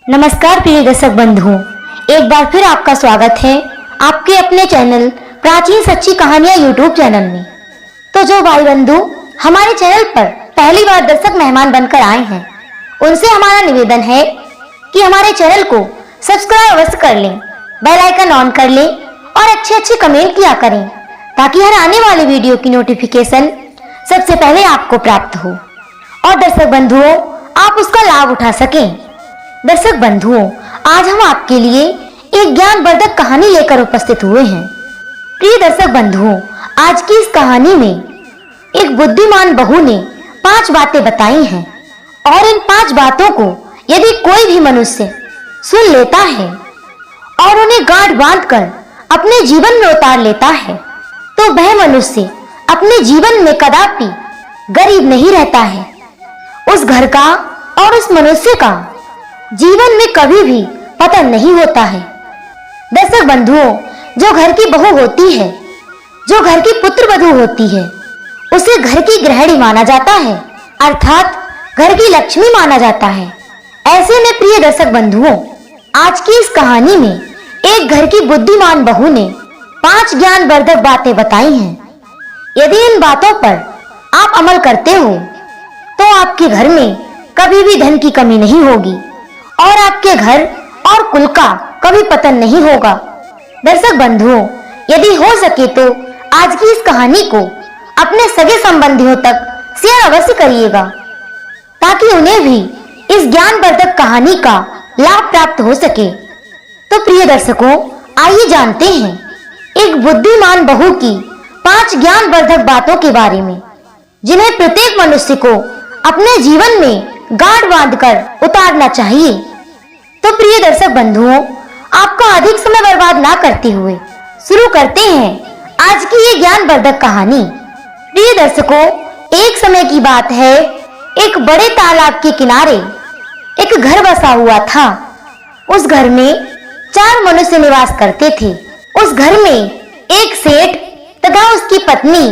नमस्कार प्रिय दर्शक बंधुओं, एक बार फिर आपका स्वागत है आपके अपने चैनल प्राचीन सच्ची कहानियां यूट्यूब चैनल में। तो जो भाई बंधु हमारे चैनल पर पहली बार दर्शक मेहमान बनकर आए हैं, उनसे हमारा निवेदन है कि हमारे चैनल को सब्सक्राइब अवश्य कर लें, बेल आइकन ऑन कर लें और अच्छे कमेंट किया करें ताकि हर आने वाली वीडियो की नोटिफिकेशन सबसे पहले आपको प्राप्त हो और दर्शक बंधुओं आप उसका लाभ उठा सकें। दर्शक बंधुओं, आज हम आपके लिए एक ज्ञानवर्धक कहानी लेकर उपस्थित हुए हैं। प्रिय दर्शक बंधुओं, आज की इस कहानी में एक बुद्धिमान बहू ने 5 बातें बताई हैं और इन 5 बातों को यदि कोई भी मनुष्य सुन लेता है और उन्हें गांठ बांधकर अपने जीवन में उतार लेता है तो वह मनुष्य अपने जीवन में कदापि गरीब नहीं रहता है। उस घर का और उस मनुष्य का जीवन में कभी भी पतन नहीं होता है। दर्शक बंधुओं, जो घर की बहू होती है, जो घर की पुत्रवधू होती है, उसे घर की गृहिणी माना जाता है, अर्थात घर की लक्ष्मी माना जाता है। ऐसे में प्रिय दर्शक बंधुओं, आज की इस कहानी में एक घर की बुद्धिमान बहू ने 5 ज्ञानवर्धक बातें बताई हैं। यदि इन बातों पर आप अमल करते हो तो आपके घर में कभी भी धन की कमी नहीं होगी और आपके घर और कुल का कभी पतन नहीं होगा। दर्शक बंधुओं, यदि हो सके तो आज की इस कहानी को अपने सगे संबंधियों तक शेयर अवश्य करिएगा ताकि उन्हें भी इस ज्ञानवर्धक कहानी का लाभ प्राप्त हो सके। तो प्रिय दर्शकों, आइए जानते हैं एक बुद्धिमान बहू की 5 ज्ञानवर्धक बातों के बारे में, जिन्हें प्रत्येक मनुष्य को अपने जीवन में गांठ बांधकर उतारना चाहिए। तो प्रिय दर्शक बंधुओं, आपका अधिक समय बर्बाद ना करते हुए शुरू करते हैं आज की ये ज्ञानवर्धक कहानी। प्रिय दर्शकों, एक समय की बात है, एक बड़े तालाब के किनारे एक घर बसा हुआ था। उस घर में 4 मनुष्य निवास करते थे। उस घर में एक सेठ तथा उसकी पत्नी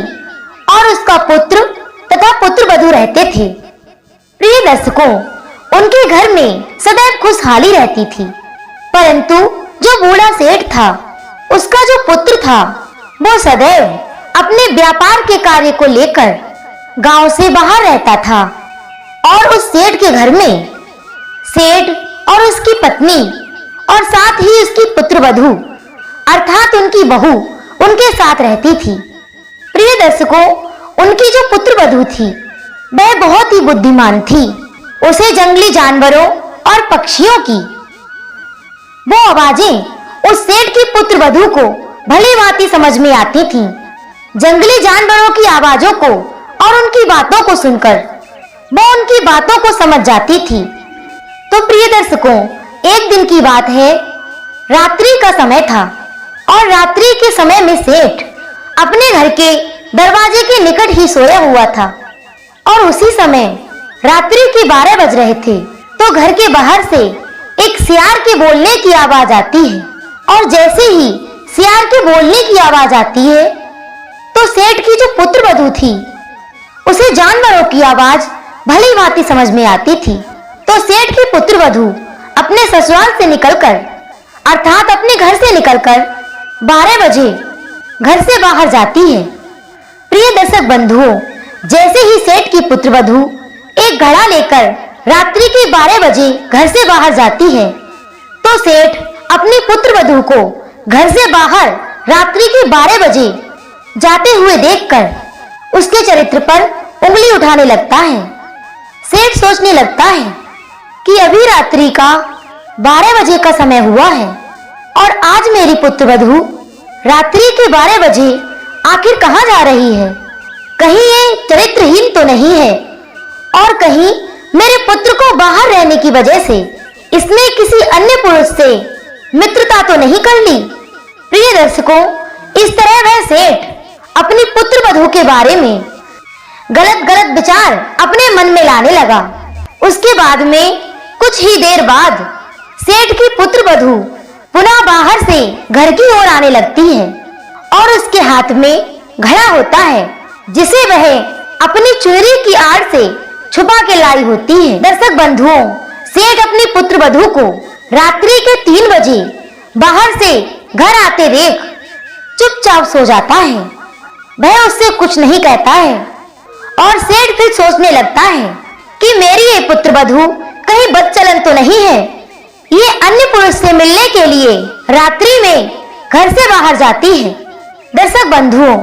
और उसका पुत्र तथा पुत्रवधू रहते थे। प्रिय दर्शकों, उनके घर में सदैव खुशहाली रहती थी, परंतु जो बूढ़ा सेठ था, उसका जो पुत्र था, वो सदैव अपने व्यापार के कार्य को लेकर गांव से बाहर रहता था और उस सेठ के घर में सेठ और उसकी पत्नी और साथ ही उसकी पुत्रवधू अर्थात उनकी बहू उनके साथ रहती थी। प्रिय दर्शकों, उनकी जो पुत्रवधू थी वह बहुत ही बुद्धिमान थी। उसे जंगली जानवरों और पक्षियों की वो आवाजें उस सेठ की पुत्रवधू को भली भांति समझ में आती थीं। जंगली जानवरों की आवाजों को और उनकी बातों को सुनकर वो उनकी बातों को समझ जाती थी। तो प्रिय दर्शकों, एक दिन की बात है, रात्रि का समय था और रात्रि के समय में सेठ अपने घर के दरवाजे के निकट ही सोया हुआ था और उसी समय रात्रि के 12 बज रहे थे तो घर के बाहर से एक सियार के बोलने की आवाज आती है और जैसे ही सियार के बोलने की आवाज आती है तो सेठ की जो पुत्रवधू थी उसे जानवरों की आवाज भली भांति समझ में आती थी। तो सेठ की पुत्रवधू अपने ससुराल से निकलकर अर्थात अपने घर से निकलकर 12 बजे घर से बाहर जाती है। प्रिय दर्शक बंधुओं, जैसे ही सेठ की पुत्रवधू एक घड़ा लेकर रात्रि के 12 बजे घर से बाहर जाती है तो सेठ अपनी पुत्रवधू को घर से बाहर रात्रि के 12 बजे जाते हुए देखकर उसके चरित्र पर उंगली उठाने लगता है। सेठ सोचने लगता है कि अभी रात्रि का 12 बजे का समय हुआ है और आज मेरी पुत्रवधू रात्रि के 12 बजे आखिर कहाँ जा रही है। कहीं ये चरित्रहीन तो नहीं है और कहीं मेरे पुत्र को बाहर रहने की वजह से इसने किसी अन्य पुरुष से मित्रता तो नहीं कर ली। प्रिय दर्शकों, इस तरह वह सेठ अपनी पुत्रवधू के बारे में गलत गलत विचार अपने मन में लाने लगा। उसके बाद में कुछ ही देर बाद सेठ की पुत्रवधू पुनः बाहर से घर की ओर आने लगती है और उसके हाथ में घड़ा होता है जिसे वह अपनी चुनरी की आड़ से छुपा के लाई होती है। दर्शक बंधुओं, सेठ अपनी पुत्र वधू को रात्रि के 3 बजे बाहर से घर आते देख चुपचाप सो जाता है। वह उससे कुछ नहीं कहता है और सेठ फिर सोचने लगता है कि मेरी ये पुत्र वधू कहीं बदचलन तो नहीं है। ये अन्य पुरुष से मिलने के लिए रात्रि में घर से बाहर जाती है। दर्शक बंधुओं,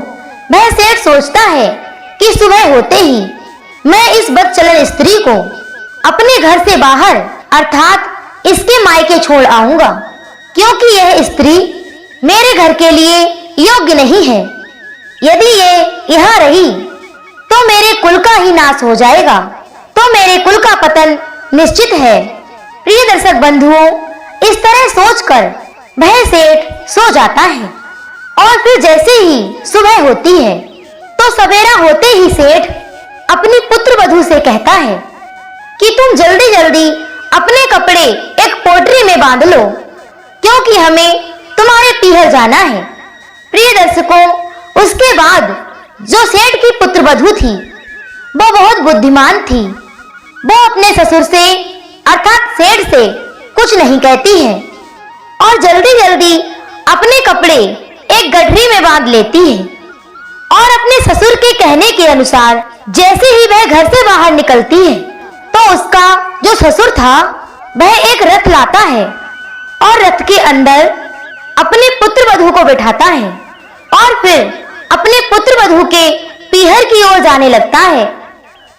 वह सेठ सोचता है कि सुबह होते ही मैं इस बदचलन स्त्री को अपने घर से बाहर अर्थात इसके मायके छोड़ आऊंगा, क्योंकि यह स्त्री मेरे घर के लिए योग्य नहीं है। यदि ये यहाँ रही तो मेरे कुल का ही नाश हो जाएगा, तो मेरे कुल का पतन निश्चित है। प्रिय दर्शक बंधुओं, इस तरह सोचकर वह सेठ सो जाता है और फिर जैसे ही सुबह होती है तो सवेरा होते ही सेठ अपनी पुत्र वधू से कहता है कि तुम जल्दी जल्दी अपने कपड़े एक पोटरी में बांध लो, क्योंकि हमें तुम्हारे पीहर जाना है। प्रिय दर्शकों, उसके बाद जो सेठ की पुत्र वधू थी वो बहुत बुद्धिमान थी। वो अपने ससुर से अर्थात सेठ से कुछ नहीं कहती है और जल्दी जल्दी अपने कपड़े एक गठरी में बांध लेती है और अपने ससुर के कहने के अनुसार जैसे ही वह घर से बाहर निकलती है तो उसका जो ससुर था वह एक रथ लाता है और रथ के अंदर अपने पुत्र वधू को बिठाता है और फिर अपने पुत्र वधू के पीहर की ओर जाने लगता है।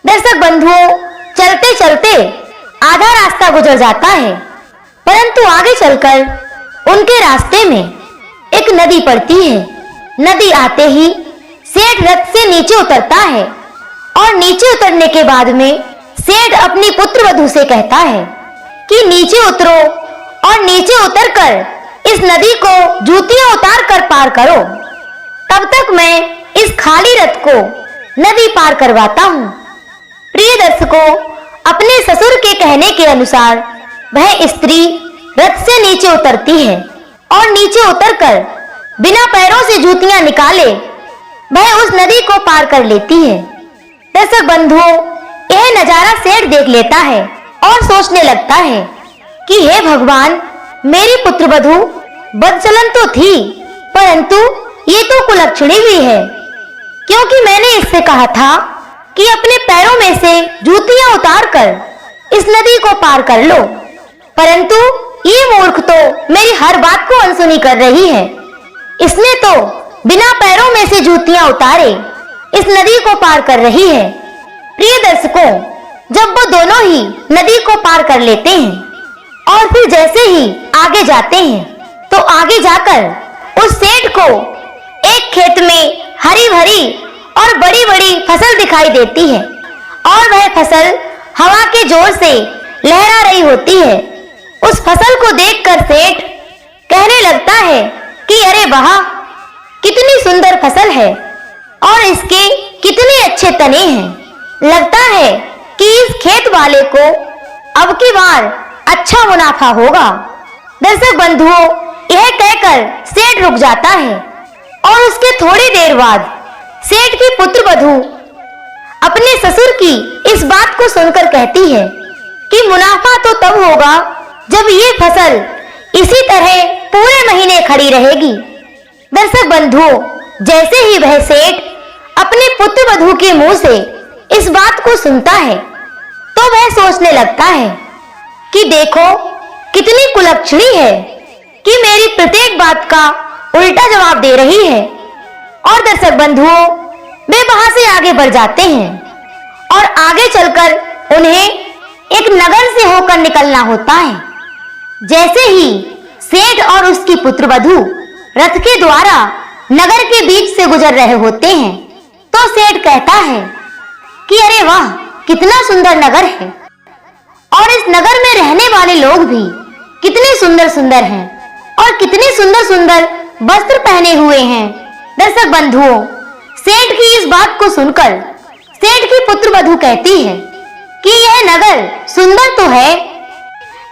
दर्शक बंधुओं, चलते चलते आधा रास्ता गुजर जाता है, परंतु आगे चलकर उनके रास्ते में एक नदी पड़ती है। नदी आते ही सेठ रथ से नीचे उतरता है और नीचे उतरने के बाद में सेठ अपनी पुत्र वधू से कहता है कि नीचे उतरो और नीचे उतरकर इस नदी को जूतियां उतार कर पार करो, तब तक मैं इस खाली रथ को नदी पार करवाता हूँ। प्रिय दर्शकों, अपने ससुर के कहने के अनुसार वह स्त्री रथ से नीचे उतरती है और नीचे उतरकर बिना पैरों से जूतियां निकाले वह उस नदी को पार कर लेती है। दर्शक बंधुओं, यह नजारा सेठ देख लेता है और सोचने लगता है कि हे भगवान, मेरी पुत्र वधू बदचलन तो थी, परंतु ये तो कुलक्षणी भी है, क्योंकि मैंने इससे कहा था कि अपने पैरों में से जूतियां उतारकर इस नदी को पार कर लो, परंतु ये मूर्ख तो मेरी हर बात को अनसुनी कर रही है। इसने तो बिना पैरों में से जूतियां उतारे इस नदी को पार कर रही है। प्रिय दर्शकों, जब वो दोनों ही नदी को पार कर लेते हैं और फिर जैसे ही आगे जाते हैं तो आगे जाकर उस सेठ को एक खेत में हरी भरी और बड़ी बड़ी फसल दिखाई देती है और वह फसल हवा के जोर से लहरा रही होती है। उस फसल को देखकर सेठ कहने लगता है कि अरे वाह, कितनी सुंदर फसल है और इसके कितने अच्छे तने हैं। लगता है कि इस खेत वाले को अब की बार अच्छा मुनाफा होगा। दर्शक बंधुओं, यह कहकर सेठ रुक जाता है और उसके थोड़ी देर बाद सेठ की पुत्र वधू अपने ससुर की इस बात को सुनकर कहती है कि मुनाफा तो तब होगा जब ये फसल इसी तरह पूरे महीने खड़ी रहेगी। दर्शक बंधुओं, जैसे ही वह सेठ अपने पुत्र वधू के मुंह से इस बात को सुनता है तो वह सोचने लगता है कि देखो कितनी कुलक्षणी है कि मेरी प्रत्येक बात का उल्टा जवाब दे रही है। और दर्शक बंधुओं, वे वहां से आगे बढ़ जाते हैं और आगे चलकर उन्हें एक नगर से होकर निकलना होता है। जैसे ही सेठ और उसकी पुत्र वधू रथ के द्वारा नगर के बीच से गुजर रहे होते हैं तो सेठ कहता है कि अरे वाह, कितना सुंदर नगर है और इस नगर में रहने वाले लोग भी कितने सुंदर सुंदर हैं और कितने सुंदर सुंदर वस्त्र पहने हुए हैं। दर्शक बंधुओं, सेठ की इस बात को सुनकर सेठ की पुत्र वधू कहती है कि यह नगर सुंदर तो है,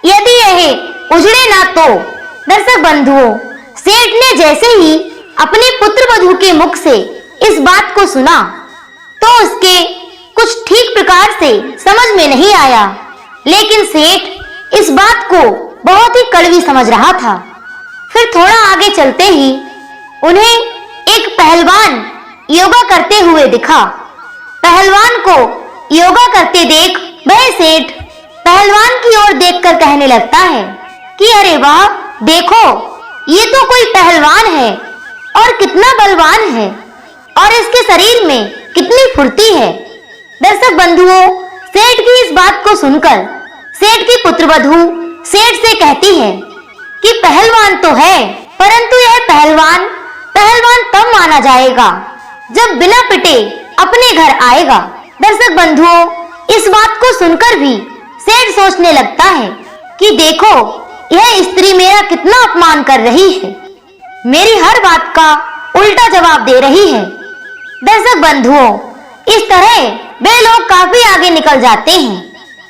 यदि यह उजड़े ना तो। दर्शक बंधुओं, सेठ ने जैसे ही अपने पुत्र वधू के मुख से इस बात को सुना तो उसके कुछ ठीक प्रकार से समझ में नहीं आया, लेकिन सेठ इस बात को बहुत ही कड़वी समझ रहा था। फिर थोड़ा आगे चलते ही उन्हें एक पहलवान योगा करते हुए दिखा। पहलवान को योगा करते देख वह सेठ पहलवान की ओर देखकर कहने लगता है कि अरे वाह, देखो ये तो कोई पहलवान है और कितना बलवान है और इसके शरीर में कितनी फुर्ती है। दर्शक बंधुओं, सेठ की इस बात को सुनकर सेठ की पुत्रवधू सेठ से कहती है कि पहलवान तो है, परंतु यह पहलवान तब माना जाएगा जब बिना पिटे अपने घर आएगा। दर्शक बंधुओं, इस बात को सुनकर भी सेठ सोचने लगता है कि देखो यह स्त्री मेरा कितना अपमान कर रही है, मेरी हर बात का उल्टा जवाब दे रही है। दर्शक बंधुओं, इस तरह वे लोग काफी आगे निकल जाते हैं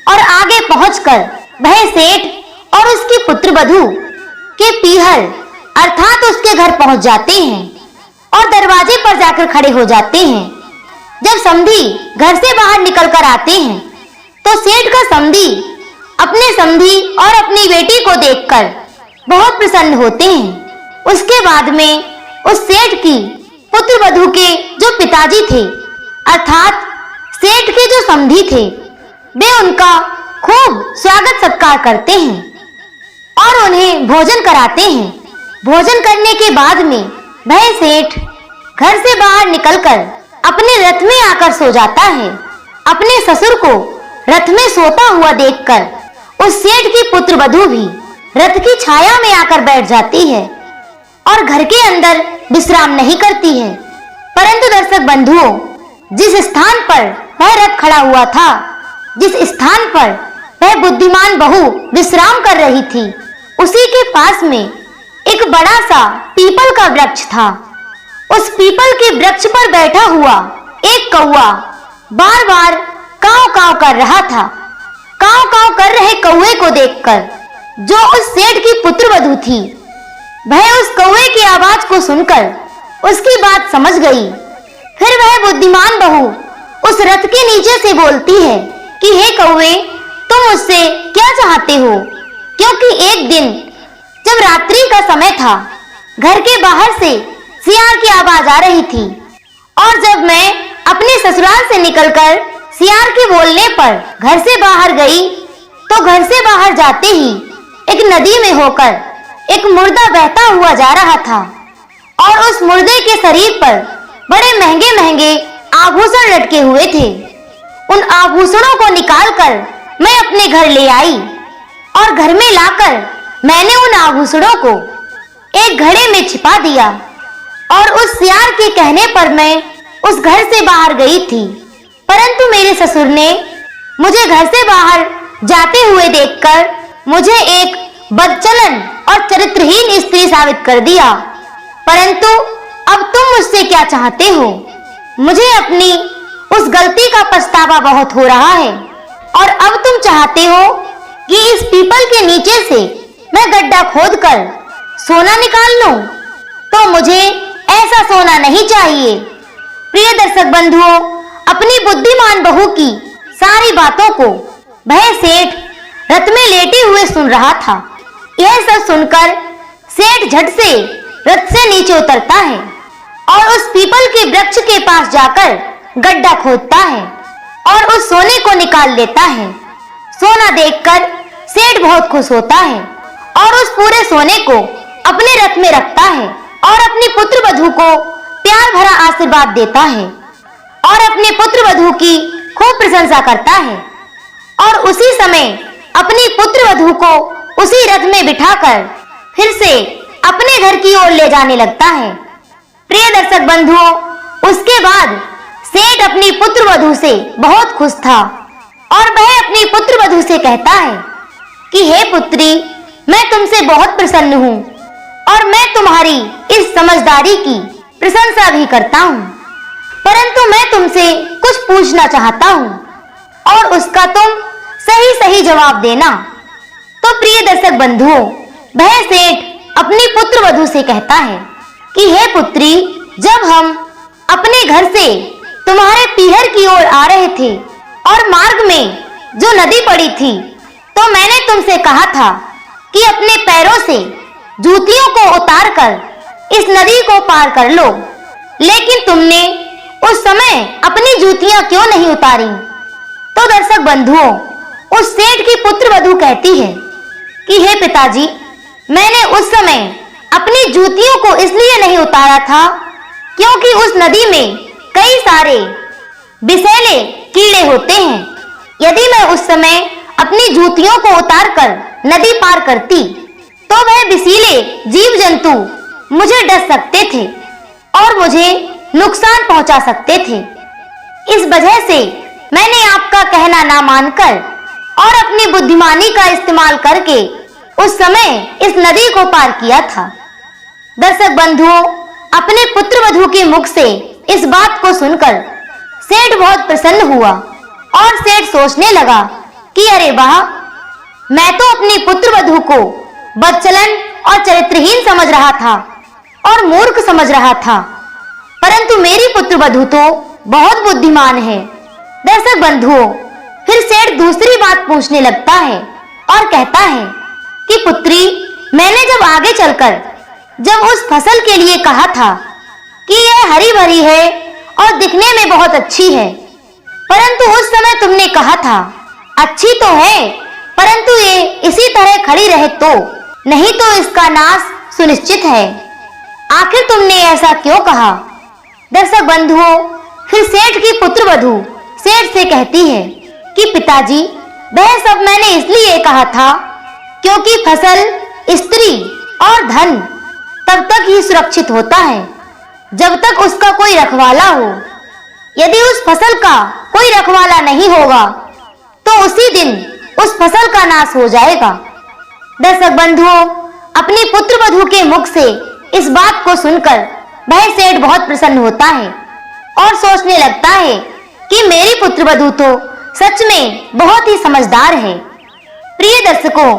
और आगे पहुंचकर वह सेठ और उसकी पुत्रवधू के पीहर अर्थात उसके घर पहुंच जाते हैं और दरवाजे पर जाकर खड़े हो जाते हैं। जब समधी घर से बाहर निकल कर आते हैं तो सेठ का समधी अपने समधी और अपनी बेटी को देखकर बहुत प्रसन्न होते हैं। उसके बाद में उस सेठ की पुत्रवधू के जो पिताजी थे अर्थात सेठ के जो समधी थे, वे उनका खूब स्वागत सत्कार करते हैं और उन्हें भोजन कराते हैं। भोजन करने के बाद में वह सेठ घर से बाहर निकलकर अपने रथ में आकर सो जाता है। अपने ससुर को रथ में सोता हुआ देखकर उस सेठ की पुत्रवधू भी रथ की छाया में आकर बैठ जाती है और घर के अंदर विश्राम नहीं करती है। परंतु दर्शक बंधुओं, जिस स्थान पर वह रथ खड़ा हुआ था, जिस स्थान पर वह बुद्धिमान बहू विश्राम कर रही थी, उसी के पास में एक बड़ा सा पीपल का वृक्ष था। उस पीपल के वृक्ष पर बैठा हुआ एक कौवा बार बार काव काव कर रहा था। काव काव कर रहे कौवे को देखकर जो उस सेठ की पुत्रवधू थी, वह उस कौवे की आवाज को सुनकर उसकी बात समझ गई। फिर वह बुद्धिमान बहू उस रथ के नीचे से बोलती है कि हे कौवे, तुम मुझसे क्या चाहते हो? क्योंकि एक दिन जब रात्रि का समय था, घर के बाहर से सियार की आवाज आ रही थी और जब मैं अपने ससुराल से निकलकर सियार के बोलने पर घर से बाहर गई तो घर से बाहर जाते ही एक नदी में होकर एक मुर्दा बहता हुआ जा रहा था और उस मुर्दे के शरीर पर बड़े महंगे महंगे आभूषण लटके हुए थे। उन आभूषणों को निकालकर मैं अपने घर ले आई और घर में लाकर मैंने उन आभूषणों को एक घड़े में छिपा दिया और उस सियार के कहने पर मैं उस घर से बाहर गई थी। परंतु मेरे ससुर ने मुझे घर से बाहर जाते हुए देखकर मुझे एक बदचलन और चरित्रहीन स्त्री साबित कर दिया। परंतु अब तुम मुझसे क्या चाहते हो? मुझे अपनी उस गलती का पछतावा बहुत हो रहा है और अब तुम चाहते हो कि इस पीपल के नीचे से मैं गड्ढा खोदकर सोना निकाल लूं, तो मुझे ऐसा सोना नहीं चाहिए। प्रिय दर्शक बंधुओं, अपनी बुद्धिमान बहू की सारी बातों को वह सेठ रथ में लेटे हुए सुन रहा था। यह सब सुनकर सेठ झट से रथ से नीचे उतरता है और उस पीपल के वृक्ष के पास जाकर गड्ढा खोदता है और उस सोने को निकाल लेता है। सोना देखकर सेठ बहुत खुश होता है और उस पूरे सोने को अपने रथ में रखता है और अपनी पुत्रवधू को प्यार भरा आशीर्वाद देता है और अपने पुत्रवधू की खूब प्रशंसा करता है और उसी समय अपनी पुत्रवधू को उसी रथ में बिठाकर फिर से अपने घर की ओर ले जाने लगता है। प्रिय दर्शक बंधुओं, उसके बाद सेठ अपनी पुत्रवधू से बहुत खुश था और वह अपनी पुत्रवधू से कहता है कि हे पुत्री, मैं तुमसे बहुत प्रसन्न हूँ और मैं तुम्हारी इस समझदारी की प्रशंसा भी करता हूँ, परंतु मैं तुमसे कुछ पूछना चाहता हूँ और उसका तुम सही सही जवाब देना। तो प्रिय दर्शक बंधुओं, वह सेठ अपनी पुत्रवधू से कहता है कि हे पुत्री, जब हम अपने घर से तुम्हारे पीहर की ओर आ रहे थे और मार्ग में जो नदी पड़ी थी, तो मैंने तुमसे कहा था कि अपने पैरों से जूतियों को उतार कर इस नदी को पार कर लो, लेकिन तुमने उस समय अपनी जूतियां क्यों नहीं उतारी? तो दर्शक बंधुओं, उस सेठ की पुत्र वधू कहती है कि हे पिताजी, मैंने उस समय अपनी जूतियों को इसलिए नहीं उतारा था क्योंकि उस नदी में कई सारे विषैले कीड़े होते हैं। यदि मैं उस समय अपनी जूतियों को उतारकर नदी पार करती तो वह विषैले जीव जंतु मुझे डस सकते थे और मुझे नुकसान पहुंचा सकते थे। इस वजह से मैंने आपका कहना ना मानकर और अपनी बुद्धिमानी का इस्तेमाल करके उस समय इस नदी को पार किया था। दर्शक बंधुओं, अपने पुत्र वधू के मुख से इस बात को सुनकर सेठ बहुत प्रसन्न हुआ और सेठ सोचने लगा कि अरे वाह, मैं तो अपनी पुत्र वधू को बदचलन और चरित्रहीन समझ रहा था और मूर्ख समझ रहा था, परंतु मेरी पुत्र वधू तो बहुत बुद्धिमान है। दर्शक बंधुओं, फिर सेठ दूसरी बात पूछने लगता है और कहता है कि पुत्री, मैंने जब आगे चलकर जब उस फसल के लिए कहा था कि यह हरी भरी है और दिखने में बहुत अच्छी है, परंतु उस समय तुमने कहा था अच्छी तो है परंतु ये इसी तरह खड़ी रहे तो, नहीं तो इसका नाश सुनिश्चित है। आखिर तुमने ऐसा क्यों कहा? दर्शक बंधुओं, फिर सेठ की पुत्र वधू सेठ से कहती है कि पिताजी, वह सब मैंने इसलिए कहा था क्योंकि फसल, स्त्री और धन तब तक ही सुरक्षित होता है जब तक उसका कोई रखवाला हो। यदि उस फसल का कोई रखवाला नहीं होगा तो उसी दिन उस फसल का नाश हो जाएगा। दर्शक बंधुओं, अपनी पुत्र वधू के मुख से इस बात को सुनकर वह सेठ बहुत प्रसन्न होता है और सोचने लगता है कि मेरी पुत्र वधू तो सच में बहुत ही समझदार है। प्रिय दर्शकों,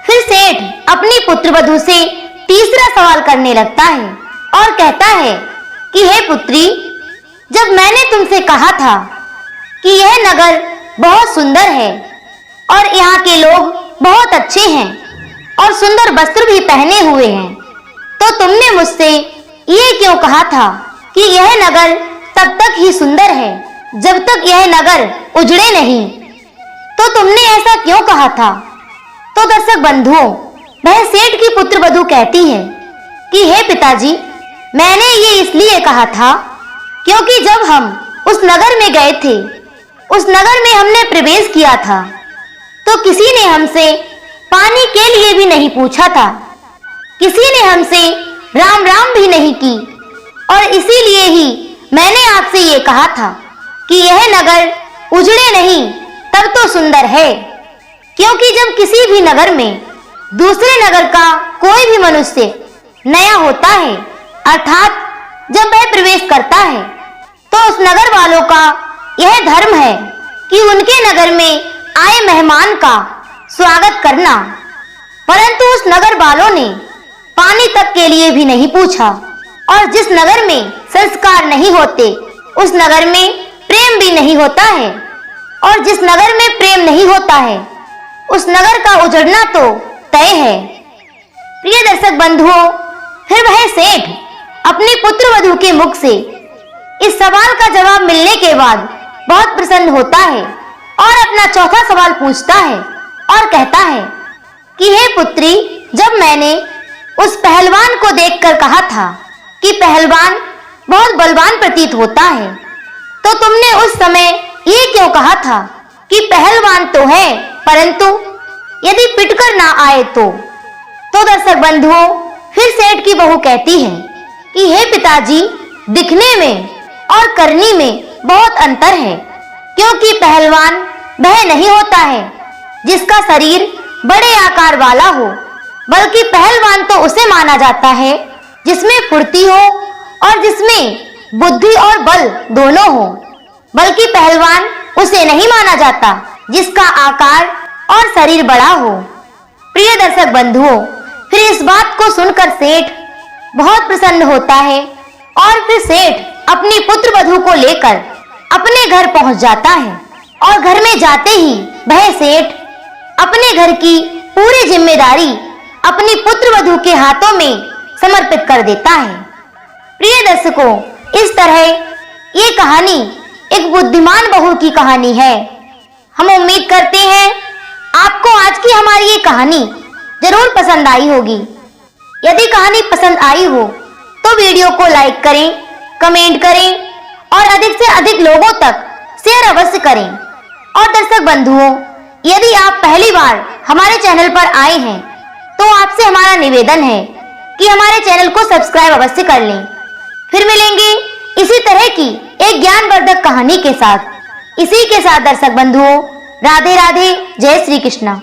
फिर सेठ अपनी पुत्र वधू से तीसरा सवाल करने लगता है और कहता है कि हे पुत्री, जब मैंने तुमसे कहा था कि यह नगर बहुत सुंदर है और यहाँ के लोग बहुत अच्छे हैं और सुंदर वस्त्र भी पहने हुए हैं, तो तुमने मुझसे ये क्यों कहा था कि यह नगर तब तक ही सुंदर है जब तक यह नगर उजड़े नहीं? तो तुमने ऐसा क्यों कहा था? तो दर्शक बंधुओं, वह सेठ की पुत्र वधू कहती है कि हे पिताजी, मैंने ये इसलिए कहा था क्योंकि जब हम उस नगर में गए थे, उस नगर में हमने प्रवेश किया था, तो किसी ने हमसे पानी के लिए भी नहीं पूछा था, किसी ने हमसे राम राम भी नहीं की, और इसीलिए ही मैंने आपसे ये कहा था कि यह नगर उजड़े नहीं तब तो सुंदर है। क्योंकि जब किसी भी नगर में दूसरे नगर का कोई भी मनुष्य नया होता है, अर्थात जब वह प्रवेश करता है, तो उस नगर वालों का यह धर्म है कि उनके नगर में आए मेहमान का स्वागत करना, परंतु उस नगर वालों ने पानी तक के लिए भी नहीं पूछा। और जिस नगर में संस्कार नहीं होते, उस नगर में प्रेम भी नहीं होता है, और जिस नगर में प्रेम नहीं होता है, उस नगर का उजड़ना तो तय है। प्रिय दर्शक बंधुओं, फिर वह सेठ अपनी पुत्र वधू के मुख से इस सवाल का जवाब मिलने के बाद बहुत प्रसन्न होता है और अपना चौथा सवाल पूछता है और कहता है कि हे पुत्री, जब मैंने उस पहलवान को देखकर कहा था कि पहलवान बहुत बलवान प्रतीत होता है, तो तुमने उस समय ये क्यों कहा था कि पहलवान तो है परंतु यदि पिटकर ना आए तो? दर्शक बंधुओं, फिर सेठ की बहू कहती है कि हे पिताजी, दिखने में और करनी में बहुत अंतर है, क्योंकि पहलवान वह नहीं होता है जिसका शरीर बड़े आकार वाला हो, बल्कि पहलवान तो उसे माना जाता है जिसमें फुर्ती हो और जिसमें बुद्धि और बल दोनों हो, बल्कि पहलवान उसे नहीं माना जाता जिसका आकार और शरीर बड़ा हो। प्रिय दर्शक बंधुओं, फिर इस बात को सुनकर सेठ बहुत प्रसन्न होता है और फिर सेठ अपनी पुत्र वधू को लेकर अपने घर पहुंच जाता है और घर में जाते ही वह सेठ अपने घर की पूरी जिम्मेदारी अपनी पुत्र वधू के हाथों में समर्पित कर देता है। प्रिय दर्शकों, इस तरह ये कहानी एक बुद्धिमान बहू की कहानी है। हम उम्मीद करते हैं आपको आज की हमारी ये कहानी जरूर पसंद आई होगी। यदि कहानी पसंद आई हो तो वीडियो को लाइक करें, कमेंट करें और अधिक से अधिक लोगों तक शेयर अवश्य करें। और दर्शक बंधुओं, यदि आप पहली बार हमारे चैनल पर आए हैं तो आपसे हमारा निवेदन है कि हमारे चैनल को सब्सक्राइब अवश्य कर लें। फिर मिलेंगे इसी तरह की एक ज्ञानवर्धक कहानी के साथ। इसी के साथ दर्शक बंधुओं, राधे राधे, जय श्री कृष्णा।